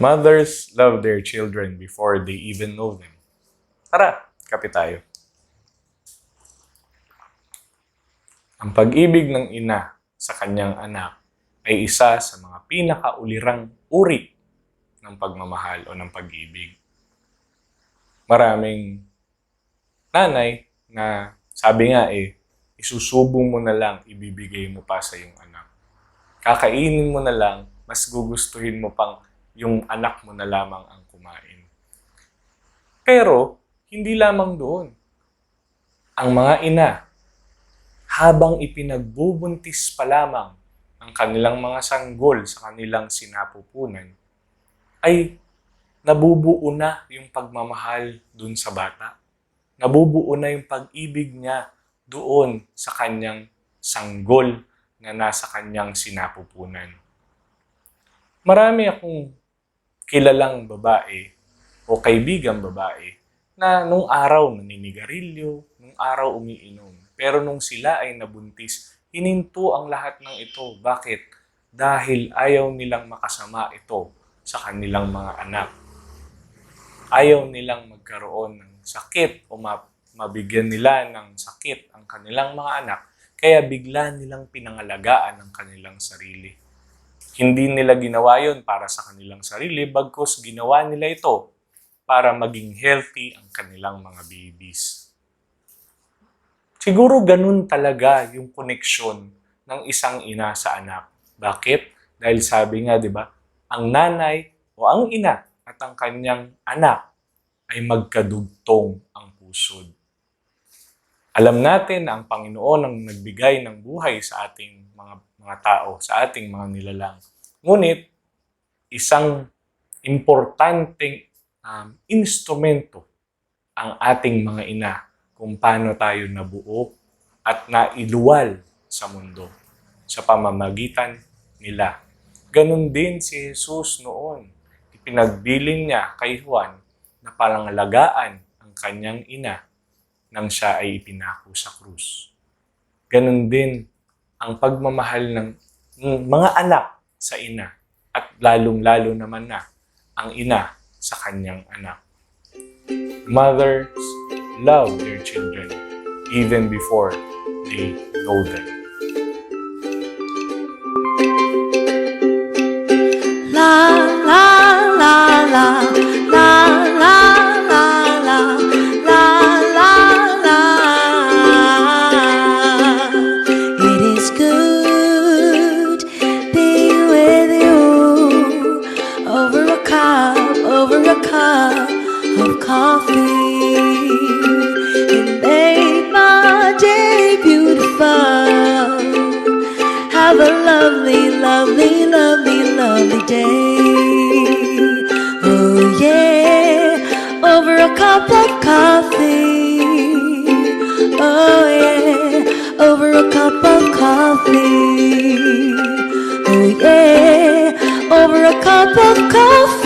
Mothers love their children before they even know them. Tara, kape tayo. Ang pag-ibig ng ina sa kanyang anak ay isa sa mga pinakaulirang uri ng pagmamahal o ng pag-ibig. Maraming nanay na sabi nga isusubong mo na lang, ibibigay mo pa sa iyong anak. Kakainin mo na lang, mas gugustuhin mo pang yung anak mo na lamang ang kumain. Pero, hindi lamang doon. Ang mga ina, habang ipinagbubuntis pa lamang ang kanilang mga sanggol sa kanilang sinapupunan, ay nabubuo na yung pagmamahal dun sa bata. Nabubuo na yung pag-ibig niya doon sa kanyang sanggol na nasa kanyang sinapupunan. Marami akong kilalang babae o kaibigang babae na nung araw naninigarilyo, nung araw umiinom. Pero nung sila ay nabuntis, hininto ang lahat ng ito. Bakit? Dahil ayaw nilang makasama ito sa kanilang mga anak. Ayaw nilang magkaroon ng sakit o mabigyan nila ng sakit ang kanilang mga anak. Kaya bigla nilang pinangalagaan ang kanilang sarili. Hindi nila ginawa yun para sa kanilang sarili, bagkus ginawa nila ito para maging healthy ang kanilang mga babies. Siguro ganun talaga yung koneksyon ng isang ina sa anak. Bakit? Dahil sabi nga, di ba, ang nanay o ang ina at ang kanyang anak ay magkadugtong ang pusod. Alam natin na ang Panginoon ang nagbigay ng buhay sa ating mga tao, sa ating mga nilalang. Ngunit, isang importanteng instrumento ang ating mga ina kung paano tayo nabuo at nailuwal sa mundo sa pamamagitan nila. Ganon din si Jesus noon. Ipinagbilin niya kay Juan na pangalagaan ang kanyang ina nang siya ay ipinako sa krus. Ganon din ang pagmamahal ng mga anak sa ina at lalong-lalo naman na ang ina sa kanyang anak. Mothers love their children even before they know them. La la la la la la la la la la la. It is good being with you over a cup of coffee. It made my day beautiful. Have a lovely, lovely, lovely, lovely day. Oh yeah, over a cup of coffee. Oh yeah, over a cup of coffee. Oh yeah, over a cup of coffee.